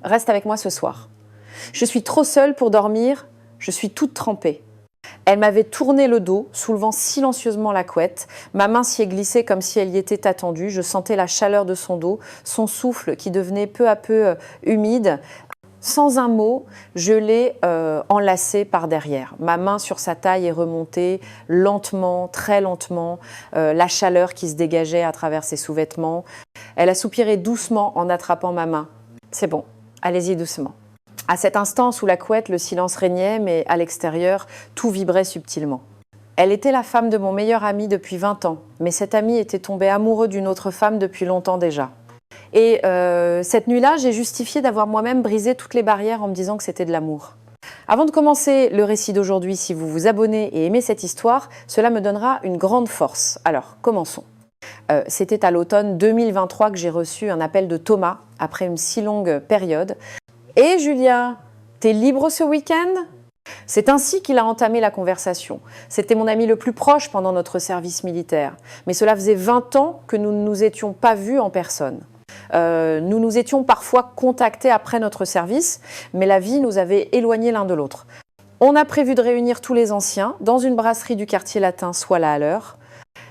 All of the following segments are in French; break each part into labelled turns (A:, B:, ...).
A: reste avec moi ce soir. Je suis trop seule pour dormir, je suis toute trempée. » Elle m'avait tourné le dos, soulevant silencieusement la couette. Ma main s'y est glissée comme si elle y était attendue. Je sentais la chaleur de son dos, son souffle qui devenait peu à peu humide. Sans un mot, je l'ai enlacée par derrière. Ma main sur sa taille est remontée lentement, très lentement, la chaleur qui se dégageait à travers ses sous-vêtements. Elle a soupiré doucement en attrapant ma main. « C'est bon, allez-y doucement. » À cet instant, sous la couette, le silence régnait, mais à l'extérieur, tout vibrait subtilement. Elle était la femme de mon meilleur ami depuis 20 ans, mais cet ami était tombé amoureux d'une autre femme depuis longtemps déjà. Et cette nuit-là, j'ai justifié d'avoir moi-même brisé toutes les barrières en me disant que c'était de l'amour. Avant de commencer le récit d'aujourd'hui, si vous vous abonnez et aimez cette histoire, cela me donnera une grande force. Alors, commençons. C'était à l'automne 2023 que j'ai reçu un appel de Thomas, après une si longue période. « Et Julia, t'es libre ce week-end ?» C'est ainsi qu'il a entamé la conversation. C'était mon ami le plus proche pendant notre service militaire. Mais cela faisait 20 ans que nous ne nous étions pas vus en personne. Nous nous étions parfois contactés après notre service, mais la vie nous avait éloignés l'un de l'autre. On a prévu de réunir tous les anciens dans une brasserie du quartier latin, soit là à l'heure.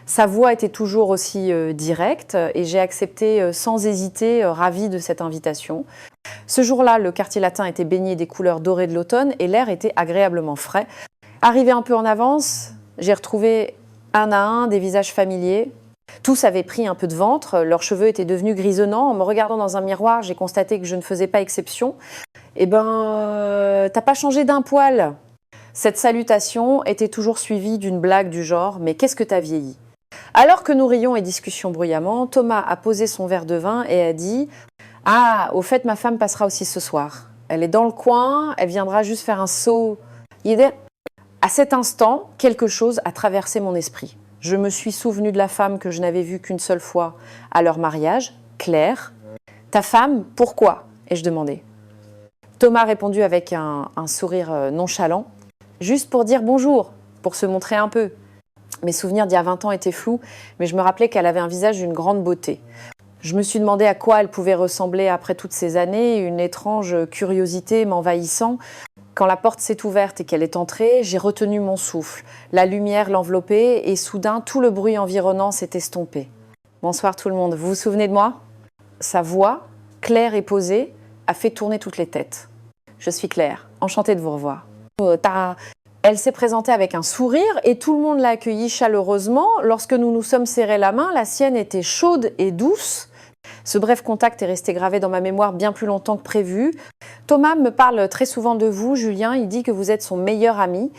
A: Sa voix était toujours aussi directe et j'ai accepté sans hésiter, ravie de cette invitation. Ce jour-là, le quartier latin était baigné des couleurs dorées de l'automne et l'air était agréablement frais. Arrivé un peu en avance, j'ai retrouvé un à un des visages familiers. Tous avaient pris un peu de ventre, leurs cheveux étaient devenus grisonnants. En me regardant dans un miroir, j'ai constaté que je ne faisais pas exception. « Eh ben, t'as pas changé d'un poil !» Cette salutation était toujours suivie d'une blague du genre « Mais qu'est-ce que t'as vieilli ?» Alors que nous rions et discutions bruyamment, Thomas a posé son verre de vin et a dit « Ah, au fait, ma femme passera aussi ce soir. Elle est dans le coin, elle viendra juste faire un saut. » À cet instant, quelque chose a traversé mon esprit. Je me suis souvenue de la femme que je n'avais vue qu'une seule fois à leur mariage, Claire. « Ta femme, pourquoi ?» ai-je demandé. Thomas a répondu avec un sourire nonchalant. « Juste pour dire bonjour, pour se montrer un peu. » Mes souvenirs d'il y a 20 ans étaient flous, mais je me rappelais qu'elle avait un visage d'une grande beauté. Je me suis demandé à quoi elle pouvait ressembler après toutes ces années, une étrange curiosité m'envahissant. Quand la porte s'est ouverte et qu'elle est entrée, j'ai retenu mon souffle. La lumière l'enveloppait et soudain, tout le bruit environnant s'est estompé. « Bonsoir tout le monde, vous vous souvenez de moi ?» Sa voix, claire et posée, a fait tourner toutes les têtes. « Je suis Claire, enchantée de vous revoir. » Elle s'est présentée avec un sourire et tout le monde l'a accueillie chaleureusement. Lorsque nous nous sommes serrés la main, la sienne était chaude et douce. Ce bref contact est resté gravé dans ma mémoire bien plus longtemps que prévu. Thomas me parle très souvent de vous, Julien. Il dit que vous êtes son meilleur ami.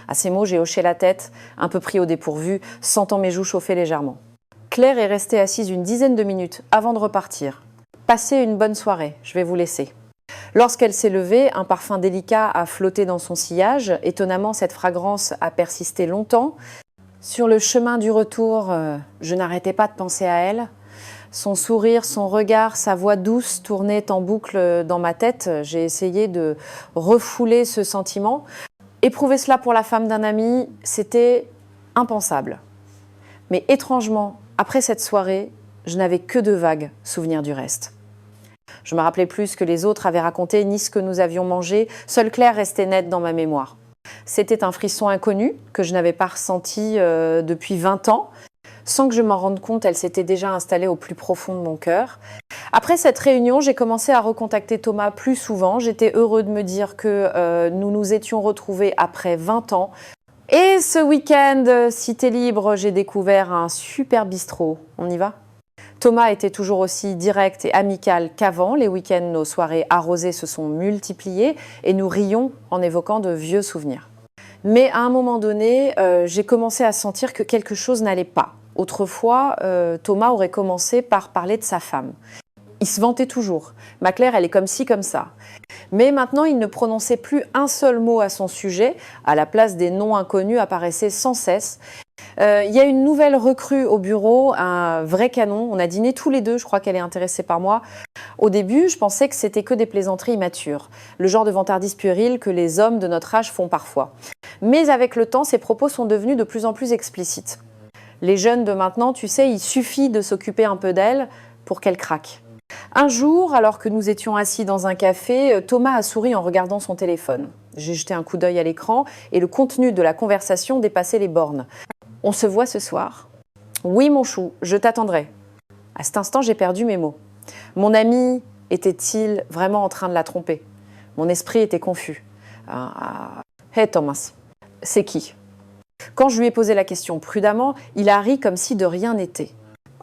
A: À ces mots, j'ai hoché la tête, un peu pris au dépourvu, sentant mes joues chauffer légèrement. Claire est restée assise une dizaine de minutes avant de repartir. Passez une bonne soirée, je vais vous laisser. Lorsqu'elle s'est levée, un parfum délicat a flotté dans son sillage. Étonnamment, cette fragrance a persisté longtemps. Sur le chemin du retour, je n'arrêtais pas de penser à elle. Son sourire, son regard, sa voix douce tournaient en boucle dans ma tête. J'ai essayé de refouler ce sentiment. Éprouver cela pour la femme d'un ami, c'était impensable. Mais étrangement, après cette soirée, je n'avais que de vagues souvenirs du reste. Je me rappelais plus ce que les autres avaient raconté, ni ce que nous avions mangé. Seule Claire restait nette dans ma mémoire. C'était un frisson inconnu que je n'avais pas ressenti depuis 20 ans. Sans que je m'en rende compte, elle s'était déjà installée au plus profond de mon cœur. Après cette réunion, j'ai commencé à recontacter Thomas plus souvent. J'étais heureux de me dire que nous nous étions retrouvés après 20 ans. Et ce week-end, si t'es libre, j'ai découvert un super bistrot. On y va ? Thomas était toujours aussi direct et amical qu'avant. Les week-ends, nos soirées arrosées se sont multipliées et nous rions en évoquant de vieux souvenirs. Mais à un moment donné, j'ai commencé à sentir que quelque chose n'allait pas. Autrefois, Thomas aurait commencé par parler de sa femme. Il se vantait toujours. « Ma Claire, elle est comme ci, comme ça. » Mais maintenant, il ne prononçait plus un seul mot à son sujet. À la place des noms inconnus apparaissaient sans cesse. Il y a une nouvelle recrue au bureau, un vrai canon. On a dîné tous les deux, je crois qu'elle est intéressée par moi. Au début, je pensais que c'était que des plaisanteries immatures, le genre de vantardise puérile que les hommes de notre âge font parfois. Mais avec le temps, ses propos sont devenus de plus en plus explicites. Les jeunes de maintenant, tu sais, il suffit de s'occuper un peu d'elles pour qu'elles craquent. Un jour, alors que nous étions assis dans un café, Thomas a souri en regardant son téléphone. J'ai jeté un coup d'œil à l'écran et le contenu de la conversation dépassait les bornes. « On se voit ce soir ?»« Oui, mon chou, je t'attendrai. » À cet instant, j'ai perdu mes mots. Mon ami était-il vraiment en train de la tromper? Mon esprit était confus. Hey Thomas, c'est qui? Quand je lui ai posé la question prudemment, il a ri comme si de rien n'était.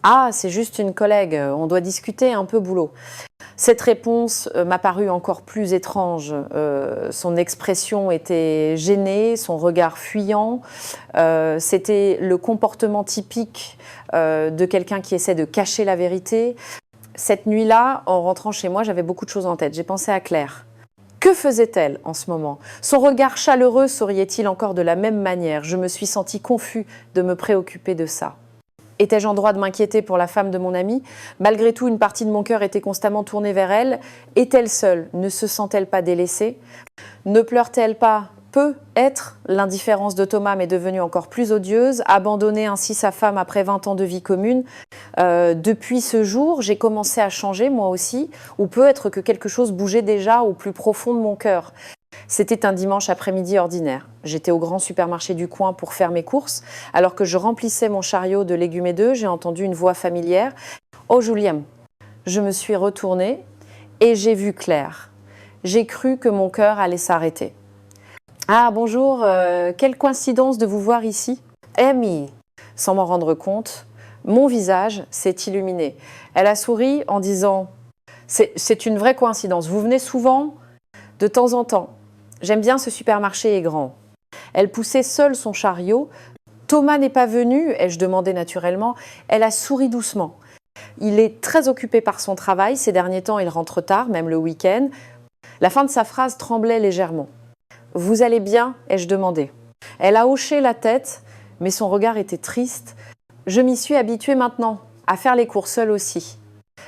A: Ah, c'est juste une collègue, on doit discuter un peu boulot. Cette réponse m'a paru encore plus étrange. Son expression était gênée, son regard fuyant. C'était le comportement typique de quelqu'un qui essaie de cacher la vérité. Cette nuit-là, en rentrant chez moi, j'avais beaucoup de choses en tête. J'ai pensé à Claire. Que faisait-elle en ce moment? Son regard chaleureux souriait-il encore de la même manière? Je me suis senti confus de me préoccuper de ça. Étais-je en droit de m'inquiéter pour la femme de mon ami? Malgré tout, une partie de mon cœur était constamment tournée vers elle. Est-elle seule? Ne se sent-elle pas délaissée? Ne pleure-t-elle pas? Peut-être l'indifférence de Thomas m'est devenue encore plus odieuse, abandonner ainsi sa femme après 20 ans de vie commune. Depuis ce jour, j'ai commencé à changer moi aussi, ou peut-être que quelque chose bougeait déjà au plus profond de mon cœur. C'était un dimanche après-midi ordinaire. J'étais au grand supermarché du coin pour faire mes courses. Alors que je remplissais mon chariot de légumes et d'œufs, j'ai entendu une voix familière. « Oh Julien !» Je me suis retournée et j'ai vu Claire. J'ai cru que mon cœur allait s'arrêter. « Ah bonjour, quelle coïncidence de vous voir ici !» Amy, sans m'en rendre compte, mon visage s'est illuminé. Elle a souri en disant « C'est une vraie coïncidence. Vous venez souvent ? De temps en temps. J'aime bien ce supermarché est grand. » Elle poussait seule son chariot. « Thomas n'est pas venu ?» ai-je demandé naturellement. Elle a souri doucement. Il est très occupé par son travail. Ces derniers temps, il rentre tard, même le week-end. La fin de sa phrase tremblait légèrement. « Vous allez bien ?» ai-je demandé. Elle a hoché la tête, mais son regard était triste. Je m'y suis habituée maintenant, à faire les courses seule aussi.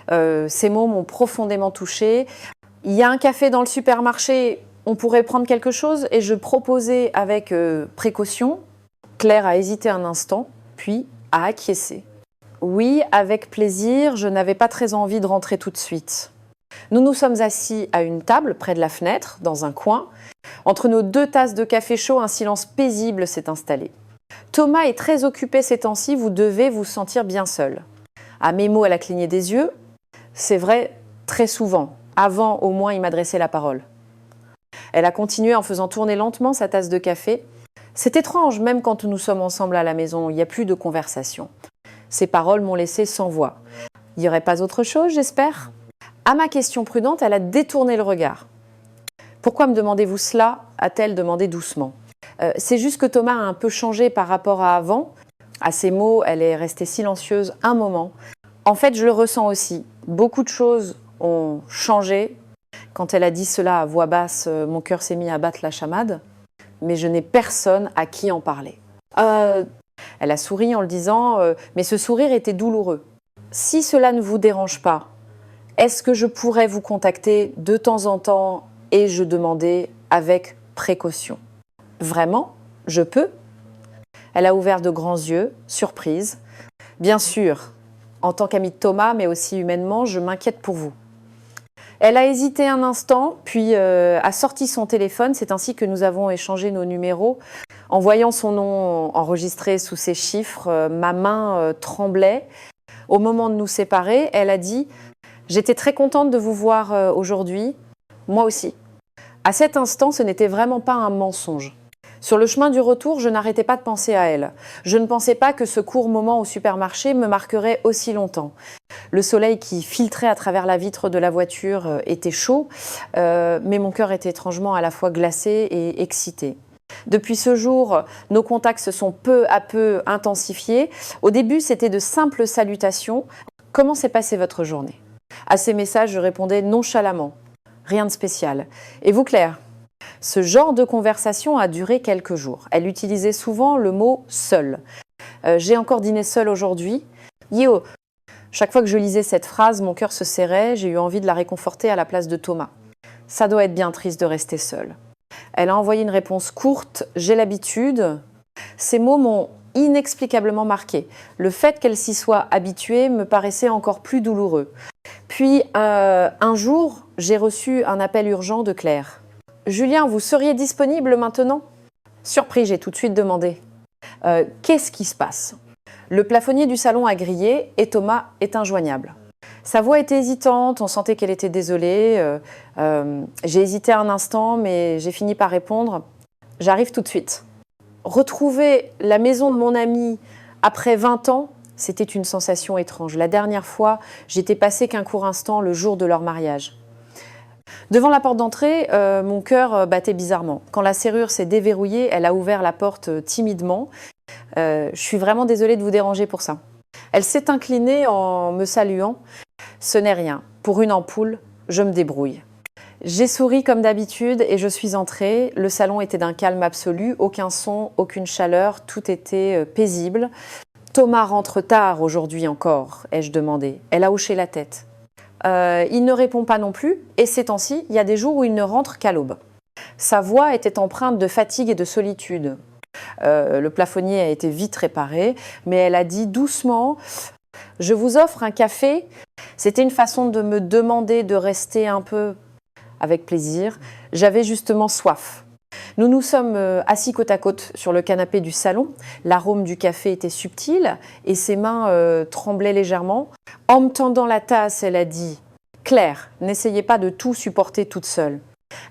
A: Ces mots m'ont profondément touchée. Il y a un café dans le supermarché, on pourrait prendre quelque chose? Et je proposais avec précaution. Claire a hésité un instant, puis a acquiescé. Oui, avec plaisir, je n'avais pas très envie de rentrer tout de suite. Nous nous sommes assis à une table près de la fenêtre, dans un coin. Entre nos 2 tasses de café chaud, un silence paisible s'est installé. Thomas est très occupé ces temps-ci, vous devez vous sentir bien seul. À mes mots, elle a cligné des yeux. C'est vrai, très souvent. Avant, au moins, il m'adressait la parole. Elle a continué en faisant tourner lentement sa tasse de café. C'est étrange, même quand nous sommes ensemble à la maison, il n'y a plus de conversation. Ses paroles m'ont laissé sans voix. Il n'y aurait pas autre chose, j'espère? À ma question prudente, elle a détourné le regard. « Pourquoi me demandez-vous cela ?» a-t-elle demandé doucement. C'est juste que Thomas a un peu changé par rapport à avant. À ces mots, elle est restée silencieuse un moment. En fait, je le ressens aussi. Beaucoup de choses ont changé. Quand elle a dit cela à voix basse, mon cœur s'est mis à battre la chamade. Mais je n'ai personne à qui en parler. Elle a souri en le disant, mais ce sourire était douloureux. Si cela ne vous dérange pas, est-ce que je pourrais vous contacter de temps en temps? Et je demandais avec précaution. Vraiment? Je peux? Elle a ouvert de grands yeux, surprise. Bien sûr, en tant qu'amie de Thomas, mais aussi humainement, je m'inquiète pour vous. Elle a hésité un instant, puis a sorti son téléphone. C'est ainsi que nous avons échangé nos numéros. En voyant son nom enregistré sous ces chiffres, ma main tremblait. Au moment de nous séparer, elle a dit « J'étais très contente de vous voir aujourd'hui. Moi aussi. » À cet instant, ce n'était vraiment pas un mensonge. Sur le chemin du retour, je n'arrêtais pas de penser à elle. Je ne pensais pas que ce court moment au supermarché me marquerait aussi longtemps. Le soleil qui filtrait à travers la vitre de la voiture était chaud, mais mon cœur était étrangement à la fois glacé et excité. Depuis ce jour, nos contacts se sont peu à peu intensifiés. Au début, c'était de simples salutations. « Comment s'est passée votre journée ?» À ces messages, je répondais nonchalamment. Rien de spécial. Et vous, Claire? Ce genre de conversation a duré quelques jours. Elle utilisait souvent le mot « seul ». J'ai encore dîné seule aujourd'hui. Yo. Chaque fois que je lisais cette phrase, mon cœur se serrait. J'ai eu envie de la réconforter à la place de Thomas. Ça doit être bien triste de rester seule. Elle a envoyé une réponse courte. J'ai l'habitude. Ces mots m'ont inexplicablement marquée. Le fait qu'elle s'y soit habituée me paraissait encore plus douloureux. Puis, un jour, j'ai reçu un appel urgent de Claire. « Julien, vous seriez disponible maintenant ?» Surpris, j'ai tout de suite demandé. « Qu'est-ce qui se passe ?» Le plafonnier du salon a grillé et Thomas est injoignable. Sa voix était hésitante, on sentait qu'elle était désolée. J'ai hésité un instant, mais j'ai fini par répondre « J'arrive tout de suite ». Retrouver la maison de mon ami après 20 ans, c'était une sensation étrange. La dernière fois, j'étais passée qu'un court instant le jour de leur mariage. Devant la porte d'entrée, mon cœur battait bizarrement. Quand la serrure s'est déverrouillée, elle a ouvert la porte timidement. Je suis vraiment désolée de vous déranger pour ça. Elle s'est inclinée en me saluant. Ce n'est rien. Pour une ampoule, je me débrouille. J'ai souri comme d'habitude et je suis entrée. Le salon était d'un calme absolu, aucun son, aucune chaleur, tout était paisible. « Thomas rentre tard aujourd'hui encore ?» ai-je demandé. Elle a hoché la tête. Il ne répond pas non plus et ces temps-ci, il y a des jours où il ne rentre qu'à l'aube. Sa voix était empreinte de fatigue et de solitude. Le plafonnier a été vite réparé, mais elle a dit doucement « Je vous offre un café ?» C'était une façon de me demander de rester un peu avec plaisir. J'avais justement soif. Nous nous sommes assis côte à côte sur le canapé du salon. L'arôme du café était subtil et ses mains tremblaient légèrement. En me tendant la tasse, elle a dit « Claire, n'essayez pas de tout supporter toute seule. »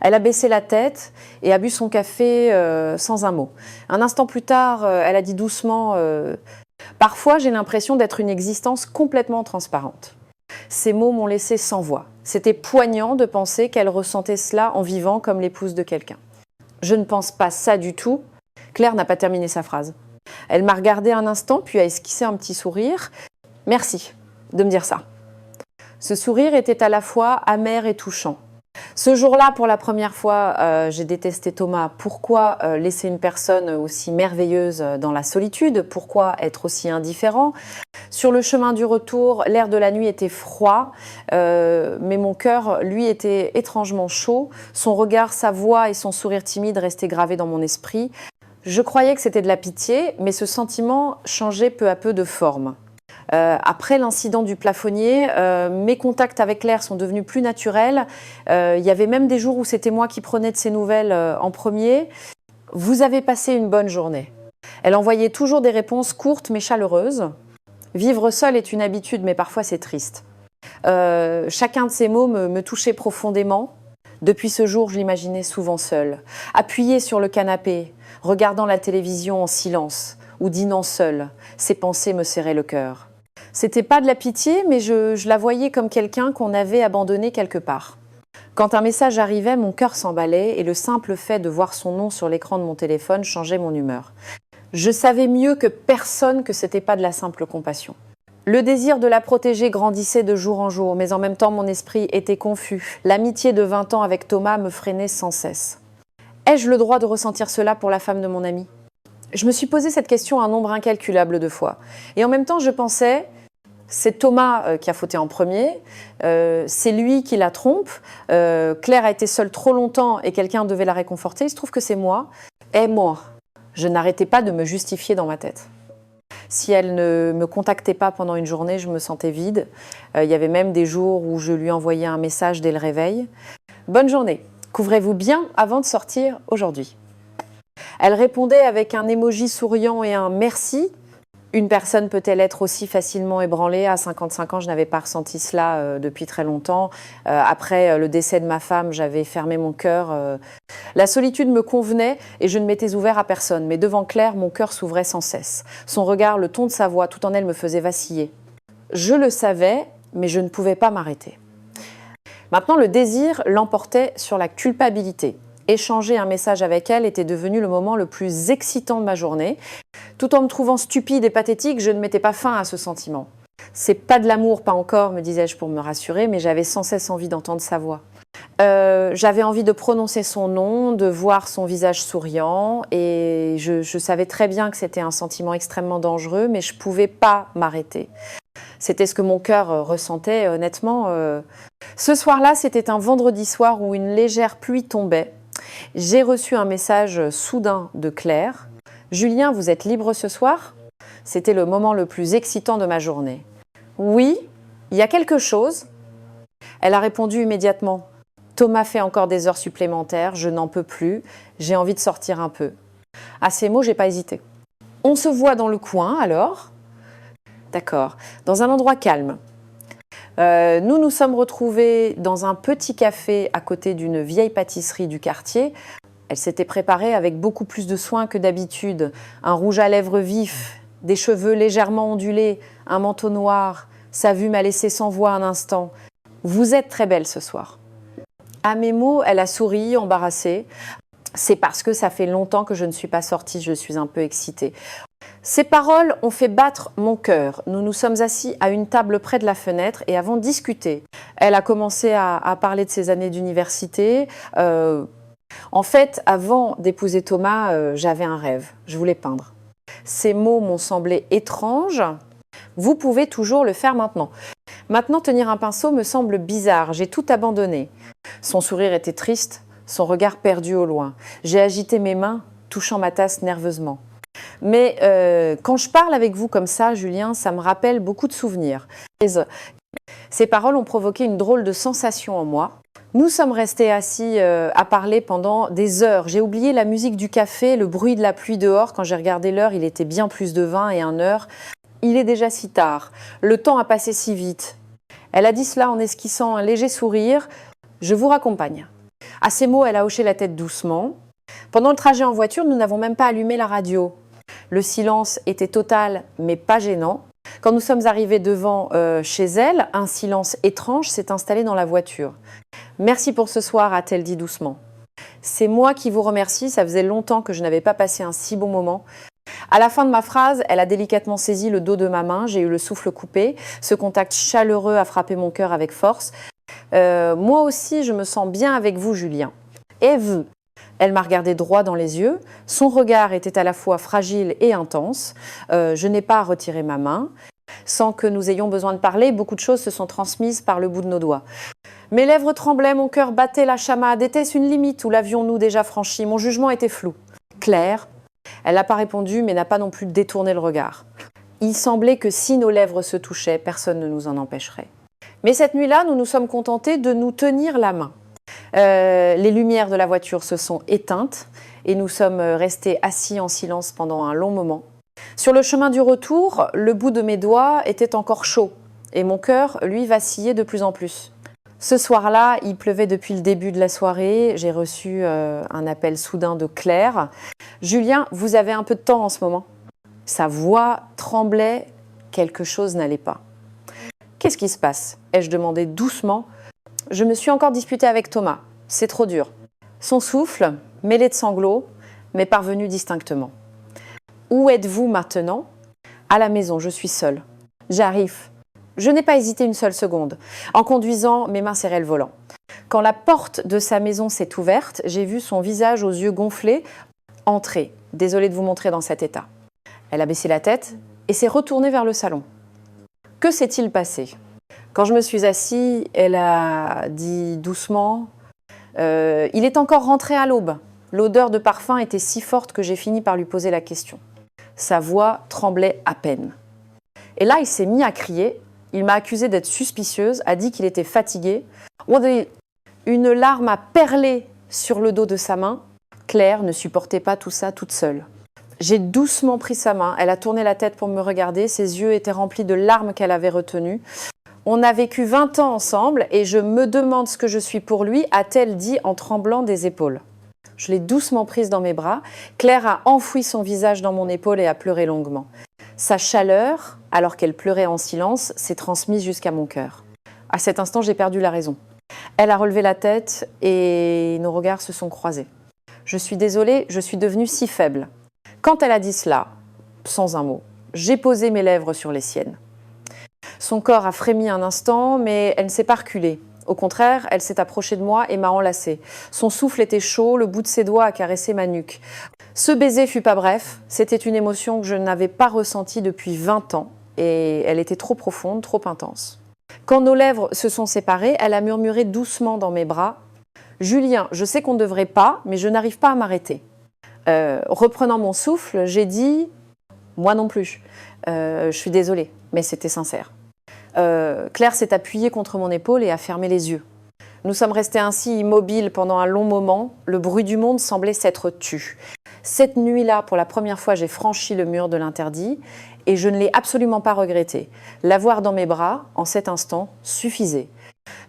A: Elle a baissé la tête et a bu son café sans un mot. Un instant plus tard, elle a dit doucement « Parfois, j'ai l'impression d'être une existence complètement transparente. » Ces mots m'ont laissé sans voix. C'était poignant de penser qu'elle ressentait cela en vivant comme l'épouse de quelqu'un. Je ne pense pas ça du tout. Claire n'a pas terminé sa phrase. Elle m'a regardé un instant, puis a esquissé un petit sourire. Merci de me dire ça. Ce sourire était à la fois amer et touchant. Ce jour-là, pour la première fois, j'ai détesté Thomas. Pourquoi laisser une personne aussi merveilleuse dans la solitude? Pourquoi être aussi indifférent? Sur le chemin du retour, l'air de la nuit était froid, mais mon cœur, lui, était étrangement chaud. Son regard, sa voix et son sourire timide restaient gravés dans mon esprit. Je croyais que c'était de la pitié, mais ce sentiment changeait peu à peu de forme. Après l'incident du plafonnier, mes contacts avec Claire sont devenus plus naturels. Il y avait même des jours où c'était moi qui prenais de ses nouvelles en premier. « Vous avez passé une bonne journée ?» Elle envoyait toujours des réponses courtes mais chaleureuses. Vivre seul est une habitude, mais parfois c'est triste. Chacun de ces mots me touchait profondément. Depuis ce jour, je l'imaginais souvent seule, appuyée sur le canapé, regardant la télévision en silence ou dînant seule. Ses pensées me serraient le cœur. C'était pas de la pitié, mais je la voyais comme quelqu'un qu'on avait abandonné quelque part. Quand un message arrivait, mon cœur s'emballait et le simple fait de voir son nom sur l'écran de mon téléphone changeait mon humeur. Je savais mieux que personne que c'était pas de la simple compassion. Le désir de la protéger grandissait de jour en jour, mais en même temps mon esprit était confus. L'amitié de 20 ans avec Thomas me freinait sans cesse. Ai-je le droit de ressentir cela pour la femme de mon ami ? Je me suis posé cette question un nombre incalculable de fois. Et en même temps, je pensais, c'est Thomas qui a fauté en premier, c'est lui qui la trompe, Claire a été seule trop longtemps et quelqu'un devait la réconforter, il se trouve que c'est moi. Et moi, je n'arrêtais pas de me justifier dans ma tête. Si elle ne me contactait pas pendant une journée, je me sentais vide. Il y avait même des jours où je lui envoyais un message dès le réveil. « Bonne journée, couvrez-vous bien avant de sortir aujourd'hui ». Elle répondait avec un emoji souriant et un « merci ». Une personne peut-elle être aussi facilement ébranlée? À 55 ans, je n'avais pas ressenti cela depuis très longtemps. Après le décès de ma femme, j'avais fermé mon cœur. La solitude me convenait et je ne m'étais ouvert à personne. Mais devant Claire, mon cœur s'ouvrait sans cesse. Son regard, le ton de sa voix, tout en elle me faisait vaciller. Je le savais, mais je ne pouvais pas m'arrêter. Maintenant, le désir l'emportait sur la culpabilité. Échanger un message avec elle était devenu le moment le plus excitant de ma journée. Tout en me trouvant stupide et pathétique, je ne mettais pas fin à ce sentiment. C'est pas de l'amour, pas encore, me disais-je pour me rassurer, mais j'avais sans cesse envie d'entendre sa voix. J'avais envie de prononcer son nom, de voir son visage souriant, et je savais très bien que c'était un sentiment extrêmement dangereux, mais je ne pouvais pas m'arrêter. C'était ce que mon cœur ressentait, honnêtement. Ce soir-là, c'était un vendredi soir où une légère pluie tombait. J'ai reçu un message soudain de Claire. « Julien, vous êtes libre ce soir? C'était le moment le plus excitant de ma journée. Oui, il y a quelque chose. Elle a répondu immédiatement. Thomas fait encore des heures supplémentaires, je n'en peux plus, j'ai envie de sortir un peu. À ces mots, j'ai pas hésité. On se voit dans le coin alors? D'accord, dans un endroit calme. Nous nous sommes retrouvés dans un petit café à côté d'une vieille pâtisserie du quartier. Elle s'était préparée avec beaucoup plus de soin que d'habitude. Un rouge à lèvres vif, des cheveux légèrement ondulés, un manteau noir. Sa vue m'a laissé sans voix un instant. Vous êtes très belle ce soir. À mes mots, elle a souri, embarrassée. C'est parce que ça fait longtemps que je ne suis pas sortie, je suis un peu excitée. Ces paroles ont fait battre mon cœur. Nous nous sommes assis à une table près de la fenêtre et avons discuté. Elle a commencé à parler de ses années d'université. En fait, avant d'épouser Thomas, j'avais un rêve. Je voulais peindre. Ces mots m'ont semblé étranges. Vous pouvez toujours le faire maintenant. Maintenant, tenir un pinceau me semble bizarre. J'ai tout abandonné. Son sourire était triste, son regard perdu au loin. J'ai agité mes mains, touchant ma tasse nerveusement. Mais quand je parle avec vous comme ça, Julien, ça me rappelle beaucoup de souvenirs. Ces paroles ont provoqué une drôle de sensation en moi. Nous sommes restés assis à parler pendant des heures. J'ai oublié la musique du café, le bruit de la pluie dehors. Quand j'ai regardé l'heure, il était bien plus de 20 et 1 heure. Il est déjà si tard. Le temps a passé si vite. Elle a dit cela en esquissant un léger sourire. Je vous raccompagne. À ces mots, elle a hoché la tête doucement. Pendant le trajet en voiture, nous n'avons même pas allumé la radio. Le silence était total, mais pas gênant. Quand nous sommes arrivés devant chez elle, un silence étrange s'est installé dans la voiture. « Merci pour ce soir », a-t-elle dit doucement. « C'est moi qui vous remercie, ça faisait longtemps que je n'avais pas passé un si bon moment. » À la fin de ma phrase, elle a délicatement saisi le dos de ma main, j'ai eu le souffle coupé. Ce contact chaleureux a frappé mon cœur avec force. Moi aussi, je me sens bien avec vous, Julien. Et vous? Elle m'a regardé droit dans les yeux. Son regard était à la fois fragile et intense. Je n'ai pas retiré ma main. Sans que nous ayons besoin de parler, beaucoup de choses se sont transmises par le bout de nos doigts. Mes lèvres tremblaient, mon cœur battait la chamade. Était-ce une limite ou l'avions-nous déjà franchi? Mon jugement était flou. Claire, elle n'a pas répondu, mais n'a pas non plus détourné le regard. Il semblait que si nos lèvres se touchaient, personne ne nous en empêcherait. Mais cette nuit-là, nous nous sommes contentés de nous tenir la main. Les lumières de la voiture se sont éteintes et nous sommes restés assis en silence pendant un long moment. Sur le chemin du retour, le bout de mes doigts était encore chaud et mon cœur, lui, vacillait de plus en plus. Ce soir-là, il pleuvait depuis le début de la soirée. J'ai reçu un appel soudain de Claire. « Julien, vous avez un peu de temps en ce moment ?» Sa voix tremblait, quelque chose n'allait pas. « Qu'est-ce qui se passe ?» ai-je demandé doucement. « Je me suis encore disputée avec Thomas. C'est trop dur. » Son souffle, mêlé de sanglots, m'est parvenu distinctement. « Où êtes-vous maintenant ?»« À la maison, je suis seule. »« J'arrive. » Je n'ai pas hésité une seule seconde. En conduisant, mes mains serraient le volant. Quand la porte de sa maison s'est ouverte, j'ai vu son visage aux yeux gonflés entrer. Désolée de vous montrer dans cet état. Elle a baissé la tête et s'est retournée vers le salon. Que s'est-il passé? Quand je me suis assise, elle a dit doucement « Il est encore rentré à l'aube. » L'odeur de parfum était si forte que j'ai fini par lui poser la question. Sa voix tremblait à peine. Et là, il s'est mis à crier. Il m'a accusée d'être suspicieuse, a dit qu'il était fatigué. Une larme a perlé sur le dos de sa main. Claire ne supportait pas tout ça toute seule. J'ai doucement pris sa main. Elle a tourné la tête pour me regarder. Ses yeux étaient remplis de larmes qu'elle avait retenues. On a vécu 20 ans ensemble et je me demande ce que je suis pour lui, a-t-elle dit en tremblant des épaules. Je l'ai doucement prise dans mes bras. Claire a enfoui son visage dans mon épaule et a pleuré longuement. Sa chaleur, alors qu'elle pleurait en silence, s'est transmise jusqu'à mon cœur. À cet instant, j'ai perdu la raison. Elle a relevé la tête et nos regards se sont croisés. Je suis désolée, je suis devenue si faible. Quand elle a dit cela, sans un mot, j'ai posé mes lèvres sur les siennes. Son corps a frémi un instant, mais elle ne s'est pas reculée. Au contraire, elle s'est approchée de moi et m'a enlacée. Son souffle était chaud, le bout de ses doigts a caressé ma nuque. Ce baiser fut pas bref, c'était une émotion que je n'avais pas ressentie depuis 20 ans et elle était trop profonde, trop intense. Quand nos lèvres se sont séparées, elle a murmuré doucement dans mes bras « Julien, je sais qu'on ne devrait pas, mais je n'arrive pas à m'arrêter. » Reprenant mon souffle, j'ai dit « Moi non plus, je suis désolée », mais c'était sincère. Claire s'est appuyée contre mon épaule et a fermé les yeux. Nous sommes restés ainsi immobiles pendant un long moment. Le bruit du monde semblait s'être tu. Cette nuit-là, pour la première fois, j'ai franchi le mur de l'interdit et je ne l'ai absolument pas regretté. L'avoir dans mes bras, en cet instant, suffisait.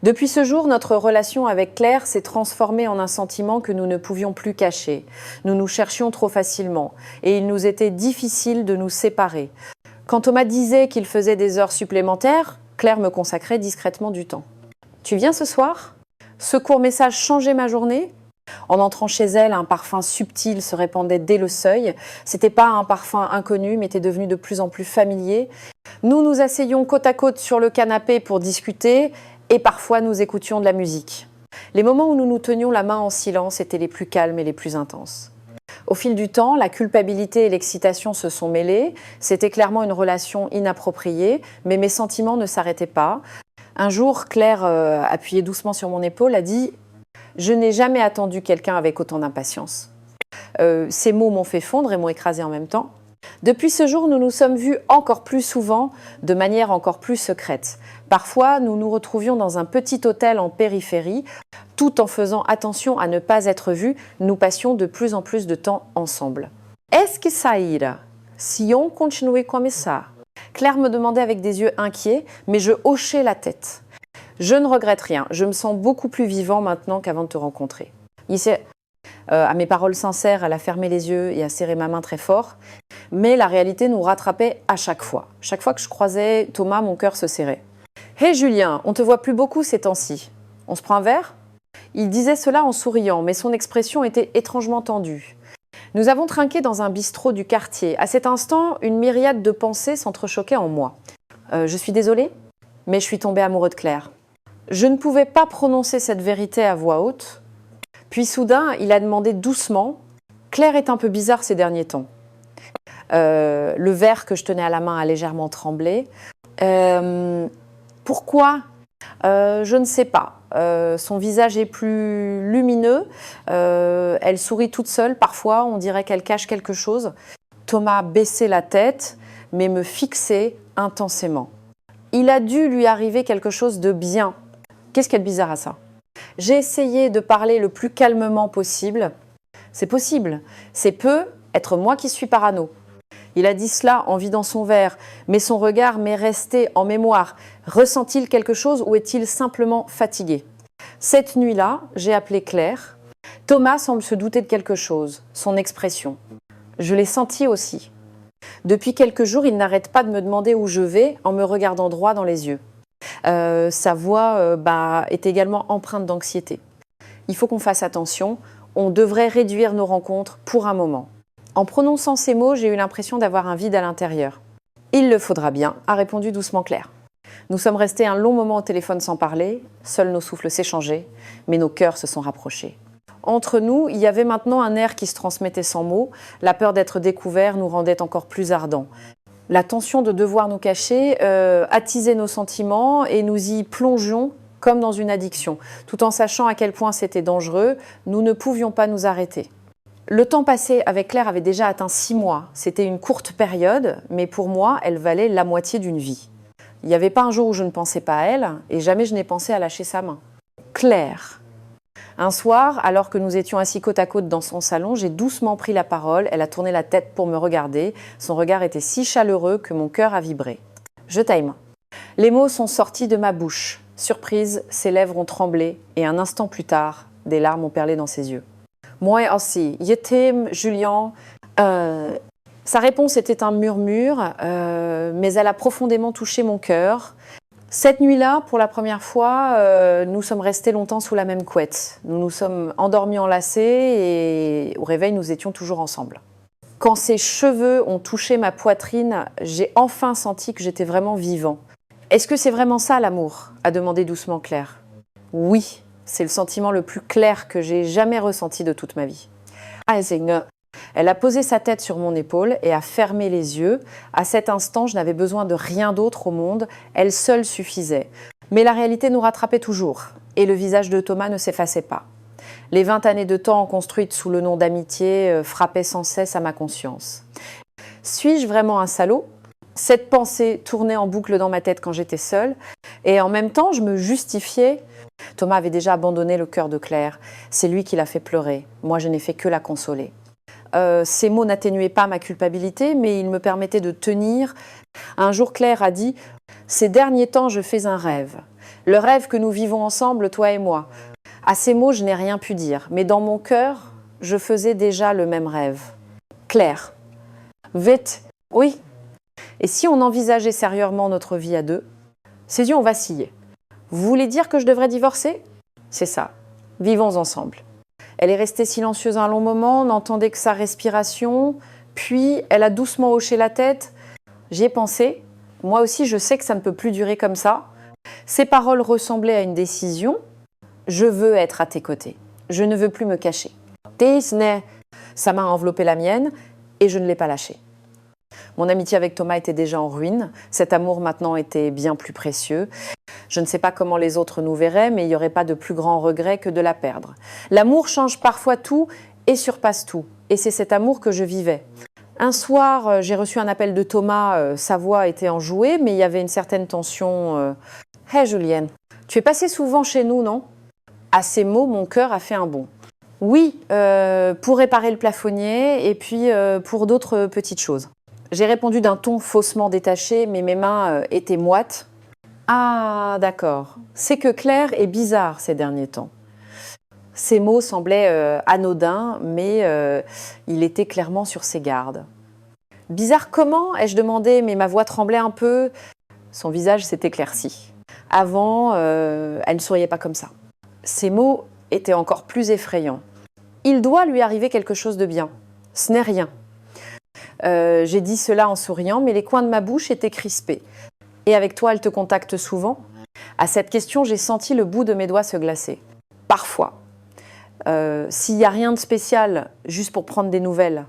A: Depuis ce jour, notre relation avec Claire s'est transformée en un sentiment que nous ne pouvions plus cacher. Nous nous cherchions trop facilement et il nous était difficile de nous séparer. Quand Thomas disait qu'il faisait des heures supplémentaires, Claire me consacrait discrètement du temps. « Tu viens ce soir ?» Ce court message changeait ma journée. En entrant chez elle, un parfum subtil se répandait dès le seuil. C'était pas un parfum inconnu, mais était devenu de plus en plus familier. Nous nous asseyions côte à côte sur le canapé pour discuter et parfois nous écoutions de la musique. Les moments où nous nous tenions la main en silence étaient les plus calmes et les plus intenses. Au fil du temps, la culpabilité et l'excitation se sont mêlées. C'était clairement une relation inappropriée, mais mes sentiments ne s'arrêtaient pas. Un jour, Claire, appuyée doucement sur mon épaule, a dit « Je n'ai jamais attendu quelqu'un avec autant d'impatience ». Ces mots m'ont fait fondre et m'ont écrasé en même temps. Depuis ce jour, nous nous sommes vus encore plus souvent, de manière encore plus secrète. Parfois, nous nous retrouvions dans un petit hôtel en périphérie. Tout en faisant attention à ne pas être vus, nous passions de plus en plus de temps ensemble. « Est-ce que ça ira si on continuait comme ça ?» Claire me demandait avec des yeux inquiets, mais je hochais la tête. Je ne regrette rien, je me sens beaucoup plus vivant maintenant qu'avant de te rencontrer. À mes paroles sincères, elle a fermé les yeux et a serré ma main très fort, mais la réalité nous rattrapait à chaque fois. Chaque fois que je croisais Thomas, mon cœur se serrait. « Hé Julien, on te voit plus beaucoup ces temps-ci. On se prend un verre ?» Il disait cela en souriant, mais son expression était étrangement tendue. Nous avons trinqué dans un bistrot du quartier. À cet instant, une myriade de pensées s'entrechoquaient en moi. Je suis désolée, mais je suis tombée amoureux de Claire. Je ne pouvais pas prononcer cette vérité à voix haute. Puis soudain, il a demandé doucement « Claire est un peu bizarre ces derniers temps. » Le verre que je tenais à la main a légèrement tremblé. Pourquoi ? Je ne sais pas. Son visage est plus lumineux. Elle sourit toute seule. Parfois, on dirait qu'elle cache quelque chose. Thomas baissait la tête, mais me fixait intensément. Il a dû lui arriver quelque chose de bien. Qu'est-ce qu'il y a de bizarre à ça ? J'ai essayé de parler le plus calmement possible. C'est possible. C'est peu être moi qui suis parano. Il a dit cela en vidant son verre, mais son regard m'est resté en mémoire. Ressent-il quelque chose ou est-il simplement fatigué ? Cette nuit-là, j'ai appelé Claire. Thomas semble se douter de quelque chose, son expression. Je l'ai senti aussi. Depuis quelques jours, il n'arrête pas de me demander où je vais en me regardant droit dans les yeux. Sa voix est également empreinte d'anxiété. Il faut qu'on fasse attention, on devrait réduire nos rencontres pour un moment. En prononçant ces mots, j'ai eu l'impression d'avoir un vide à l'intérieur. « Il le faudra bien », a répondu doucement Claire. Nous sommes restés un long moment au téléphone sans parler, seuls nos souffles s'échangeaient, mais nos cœurs se sont rapprochés. Entre nous, il y avait maintenant un air qui se transmettait sans mots, la peur d'être découvert nous rendait encore plus ardents. La tension de devoir nous cacher attisait nos sentiments et nous y plongions comme dans une addiction. Tout en sachant à quel point c'était dangereux, nous ne pouvions pas nous arrêter. Le temps passé avec Claire avait déjà atteint 6 mois. C'était une courte période, mais pour moi, elle valait la moitié d'une vie. Il n'y avait pas un jour où je ne pensais pas à elle, et jamais je n'ai pensé à lâcher sa main. Claire. Un soir, alors que nous étions assis côte à côte dans son salon, j'ai doucement pris la parole. Elle a tourné la tête pour me regarder. Son regard était si chaleureux que mon cœur a vibré. Je t'aime. Les mots sont sortis de ma bouche. Surprise, ses lèvres ont tremblé, et un instant plus tard, des larmes ont perlé dans ses yeux. Moi aussi, je t'aime, Julien. Sa réponse était un murmure, mais elle a profondément touché mon cœur. Cette nuit-là, pour la première fois, nous sommes restés longtemps sous la même couette. Nous nous sommes endormis enlacés et au réveil, nous étions toujours ensemble. Quand ses cheveux ont touché ma poitrine, j'ai enfin senti que j'étais vraiment vivant. « Est-ce que c'est vraiment ça, l'amour ?» a demandé doucement Claire. « Oui. C'est le sentiment le plus clair que j'ai jamais ressenti de toute ma vie. » Elle a posé sa tête sur mon épaule et a fermé les yeux. À cet instant, je n'avais besoin de rien d'autre au monde. Elle seule suffisait. Mais la réalité nous rattrapait toujours. Et le visage de Thomas ne s'effaçait pas. Les 20 années de temps construites sous le nom d'amitié frappaient sans cesse à ma conscience. Suis-je vraiment un salaud ? Cette pensée tournait en boucle dans ma tête quand j'étais seule, et en même temps, je me justifiais. Thomas avait déjà abandonné le cœur de Claire. C'est lui qui l'a fait pleurer. Moi, je n'ai fait que la consoler. Ces mots n'atténuaient pas ma culpabilité, mais ils me permettaient de tenir. Un jour, Claire a dit « Ces derniers temps, je fais un rêve. Le rêve que nous vivons ensemble, toi et moi. » À ces mots, je n'ai rien pu dire, mais dans mon cœur, je faisais déjà le même rêve. Claire. Vite. Oui. Et si on envisageait sérieusement notre vie à deux ? Ses yeux ont vacillé. Vous voulez dire que je devrais divorcer ? C'est ça. Vivons ensemble. Elle est restée silencieuse un long moment, n'entendait que sa respiration, puis elle a doucement hoché la tête. J'y ai pensé. Moi aussi, je sais que ça ne peut plus durer comme ça. Ces paroles ressemblaient à une décision. Je veux être à tes côtés. Je ne veux plus me cacher. Disney. Sa main a enveloppé la mienne et je ne l'ai pas lâchée. Mon amitié avec Thomas était déjà en ruine. Cet amour maintenant était bien plus précieux. Je ne sais pas comment les autres nous verraient, mais il n'y aurait pas de plus grand regret que de la perdre. L'amour change parfois tout et surpasse tout. Et c'est cet amour que je vivais. Un soir, j'ai reçu un appel de Thomas. Sa voix était enjouée, mais il y avait une certaine tension. « Hey Julienne, tu es passée souvent chez nous, non ?» À ces mots, mon cœur a fait un bond. Oui, pour réparer le plafonnier et puis pour d'autres petites choses. J'ai répondu d'un ton faussement détaché, mais mes mains étaient moites. Ah, d'accord. C'est que Claire est bizarre ces derniers temps. Ces mots semblaient anodins, mais il était clairement sur ses gardes. Bizarre comment ? Ai-je demandé, mais ma voix tremblait un peu. Son visage s'est éclairci. Avant, elle ne souriait pas comme ça. Ces mots étaient encore plus effrayants. Il doit lui arriver quelque chose de bien. Ce n'est rien. J'ai dit cela en souriant, mais les coins de ma bouche étaient crispés. Et avec toi, elle te contacte souvent ? À cette question, j'ai senti le bout de mes doigts se glacer. Parfois. S'il n'y a rien de spécial, juste pour prendre des nouvelles.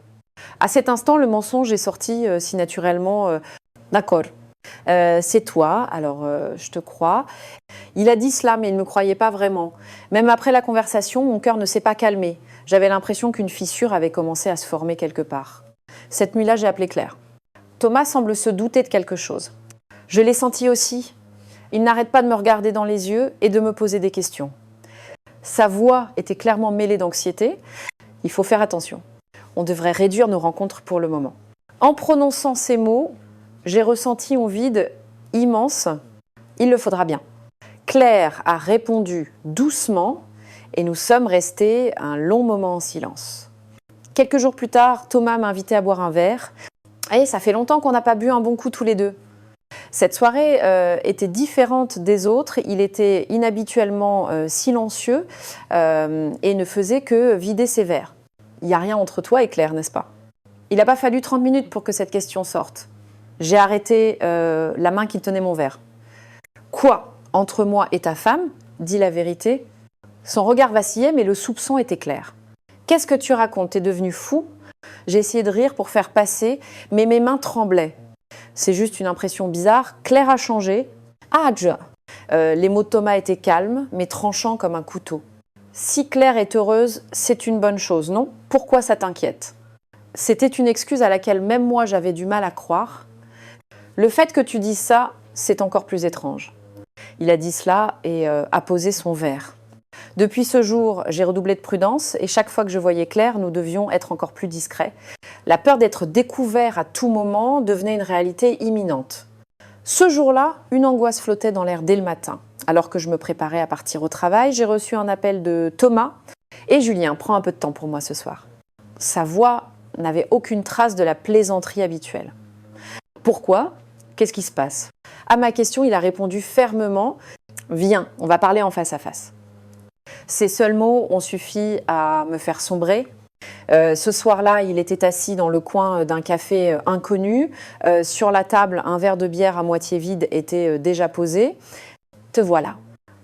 A: À cet instant, le mensonge est sorti si naturellement. D'accord. C'est toi, alors je te crois. Il a dit cela, mais il ne me croyait pas vraiment. Même après la conversation, mon cœur ne s'est pas calmé. J'avais l'impression qu'une fissure avait commencé à se former quelque part. Cette nuit-là, j'ai appelé Claire. Thomas semble se douter de quelque chose. Je l'ai senti aussi. Il n'arrête pas de me regarder dans les yeux et de me poser des questions. Sa voix était clairement mêlée d'anxiété. Il faut faire attention. On devrait réduire nos rencontres pour le moment. En prononçant ces mots, j'ai ressenti un vide immense. Il le faudra bien. Claire a répondu doucement et nous sommes restés un long moment en silence. Quelques jours plus tard, Thomas m'a invité à boire un verre. Et ça fait longtemps qu'on n'a pas bu un bon coup tous les deux. Cette soirée était différente des autres. Il était inhabituellement silencieux et ne faisait que vider ses verres. Il n'y a rien entre toi et Claire, n'est-ce pas ? Il n'a pas fallu 30 minutes pour que cette question sorte. J'ai arrêté la main qui tenait mon verre. « Quoi ? Entre moi et ta femme ? » dit la vérité. Son regard vacillait, mais le soupçon était clair. « Qu'est-ce que tu racontes ? T'es devenu fou ?» J'ai essayé de rire pour faire passer, mais mes mains tremblaient. C'est juste une impression bizarre. Claire a changé. Ah, déjà. Les mots de Thomas étaient calmes, mais tranchants comme un couteau. Si Claire est heureuse, c'est une bonne chose, non ? Pourquoi ça t'inquiète ? C'était une excuse à laquelle même moi j'avais du mal à croire. Le fait que tu dises ça, c'est encore plus étrange. Il a dit cela et a posé son verre. Depuis ce jour, j'ai redoublé de prudence et chaque fois que je voyais Claire, nous devions être encore plus discrets. La peur d'être découvert à tout moment devenait une réalité imminente. Ce jour-là, une angoisse flottait dans l'air dès le matin. Alors que je me préparais à partir au travail, j'ai reçu un appel de Thomas. Et Julien, prends un peu de temps pour moi ce soir. Sa voix n'avait aucune trace de la plaisanterie habituelle. Pourquoi ? Qu'est-ce qui se passe ? À ma question, il a répondu fermement « Viens, on va parler en face à face ». Ces seuls mots ont suffi à me faire sombrer. Ce soir-là, il était assis dans le coin d'un café inconnu. Sur la table, un verre de bière à moitié vide était déjà posé. « Te voilà ».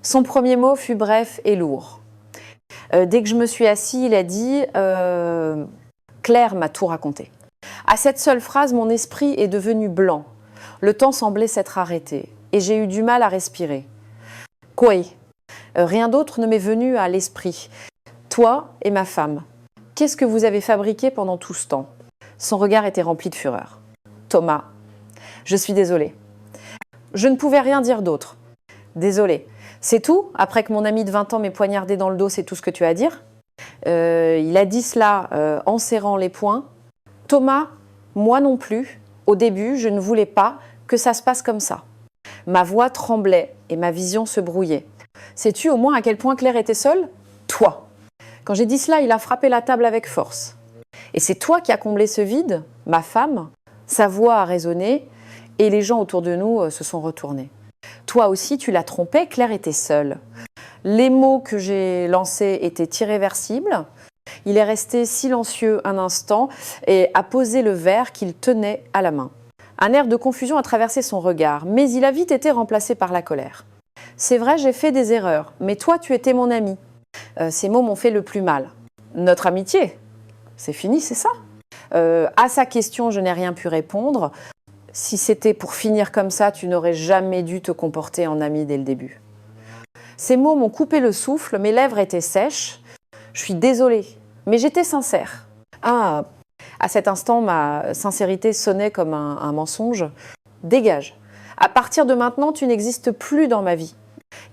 A: Son premier mot fut bref et lourd. Dès que je me suis assis, il a dit « Claire m'a tout raconté ». À cette seule phrase, mon esprit est devenu blanc. Le temps semblait s'être arrêté et j'ai eu du mal à respirer. Quoi ? Rien d'autre ne m'est venu à l'esprit. Toi et ma femme, qu'est-ce que vous avez fabriqué pendant tout ce temps? Son regard était rempli de fureur. Thomas, je suis désolée. Je ne pouvais rien dire d'autre. Désolée. C'est tout? Après que mon ami de 20 ans m'ait poignardé dans le dos, c'est tout ce que tu as à dire? Il a dit cela en serrant les poings. Thomas, moi non plus. Au début, je ne voulais pas que ça se passe comme ça. Ma voix tremblait et ma vision se brouillait. Sais-tu au moins à quel point Claire était seule? Toi. Quand j'ai dit cela, il a frappé la table avec force. Et c'est toi qui as comblé ce vide, ma femme? Sa voix a résonné et les gens autour de nous se sont retournés. Toi aussi, tu l'as trompée, Claire était seule. Les mots que j'ai lancés étaient irréversibles. Il est resté silencieux un instant et a posé le verre qu'il tenait à la main. Un air de confusion a traversé son regard, mais il a vite été remplacé par la colère. C'est vrai, j'ai fait des erreurs, mais toi, tu étais mon ami. Ces mots m'ont fait le plus mal. Notre amitié, c'est fini, c'est ça? À sa question, je n'ai rien pu répondre. Si c'était pour finir comme ça, tu n'aurais jamais dû te comporter en ami dès le début. Ces mots m'ont coupé le souffle, mes lèvres étaient sèches. Je suis désolée, mais j'étais sincère. Ah, à cet instant, ma sincérité sonnait comme un mensonge. Dégage. À partir de maintenant, tu n'existes plus dans ma vie.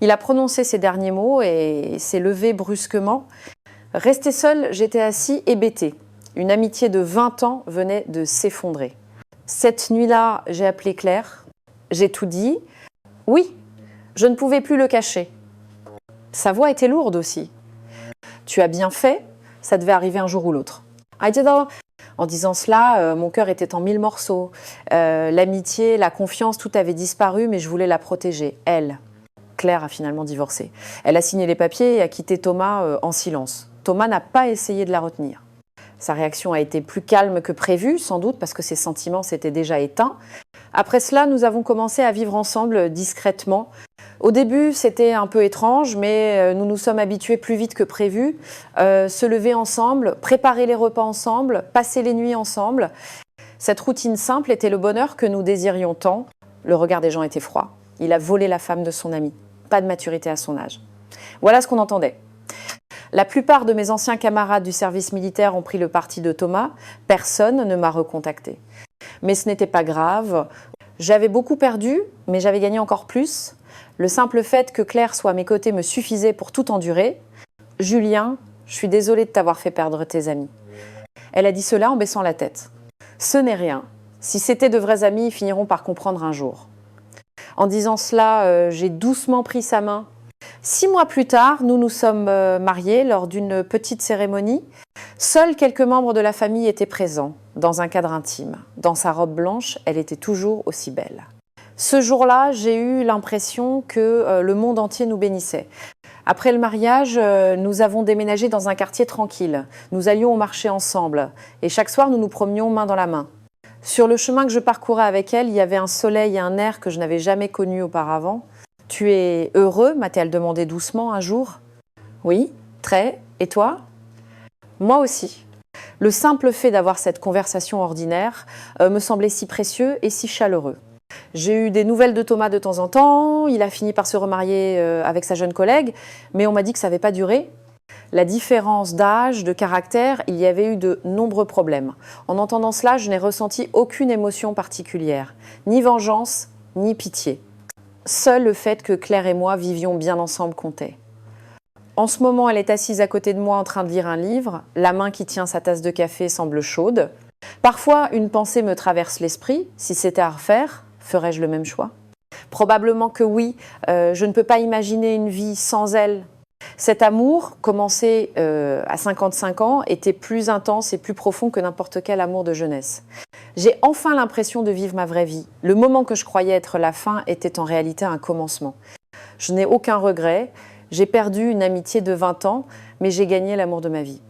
A: Il a prononcé ces derniers mots et s'est levé brusquement. Resté seul, j'étais assis hébété. Une amitié de 20 ans venait de s'effondrer. Cette nuit-là, j'ai appelé Claire. J'ai tout dit. Oui, je ne pouvais plus le cacher. Sa voix était lourde aussi. Tu as bien fait, ça devait arriver un jour ou l'autre. En disant cela, mon cœur était en 1000 morceaux. L'amitié, la confiance, tout avait disparu, mais je voulais la protéger. Elle, Claire, a finalement divorcé. Elle a signé les papiers et a quitté Thomas en silence. Thomas n'a pas essayé de la retenir. Sa réaction a été plus calme que prévu, sans doute parce que ses sentiments s'étaient déjà éteints. Après cela, nous avons commencé à vivre ensemble discrètement. Au début, c'était un peu étrange, mais nous nous sommes habitués plus vite que prévu. Se lever ensemble, préparer les repas ensemble, passer les nuits ensemble. Cette routine simple était le bonheur que nous désirions tant. Le regard des gens était froid. Il a volé la femme de son ami. Pas de maturité à son âge. Voilà ce qu'on entendait. La plupart de mes anciens camarades du service militaire ont pris le parti de Thomas. Personne ne m'a recontacté. Mais ce n'était pas grave. J'avais beaucoup perdu, mais j'avais gagné encore plus. Le simple fait que Claire soit à mes côtés me suffisait pour tout endurer. Julien, je suis désolée de t'avoir fait perdre tes amis. Elle a dit cela en baissant la tête. Ce n'est rien. Si c'était de vrais amis, ils finiront par comprendre un jour. En disant cela, j'ai doucement pris sa main. 6 mois plus tard, nous nous sommes mariés lors d'une petite cérémonie. Seuls quelques membres de la famille étaient présents, dans un cadre intime. Dans sa robe blanche, elle était toujours aussi belle. Ce jour-là, j'ai eu l'impression que le monde entier nous bénissait. Après le mariage, nous avons déménagé dans un quartier tranquille. Nous allions au marché ensemble et chaque soir, nous nous promenions main dans la main. Sur le chemin que je parcourais avec elle, il y avait un soleil et un air que je n'avais jamais connus auparavant. « Tu es heureux ?» m'a-t-elle demandé doucement un jour. « Oui, très. Et toi ?» Moi aussi. Le simple fait d'avoir cette conversation ordinaire me semblait si précieux et si chaleureux. J'ai eu des nouvelles de Thomas de temps en temps, il a fini par se remarier avec sa jeune collègue, mais on m'a dit que ça n'avait pas duré. La différence d'âge, de caractère, il y avait eu de nombreux problèmes. En entendant cela, je n'ai ressenti aucune émotion particulière, ni vengeance, ni pitié. Seul le fait que Claire et moi vivions bien ensemble comptait. En ce moment, elle est assise à côté de moi en train de lire un livre, la main qui tient sa tasse de café semble chaude. Parfois, une pensée me traverse l'esprit, si c'était à refaire, ferais-je le même choix? Probablement que oui, je ne peux pas imaginer une vie sans elle. Cet amour, commencé à 55 ans, était plus intense et plus profond que n'importe quel amour de jeunesse. J'ai enfin l'impression de vivre ma vraie vie. Le moment que je croyais être la fin était en réalité un commencement. Je n'ai aucun regret, j'ai perdu une amitié de 20 ans, mais j'ai gagné l'amour de ma vie.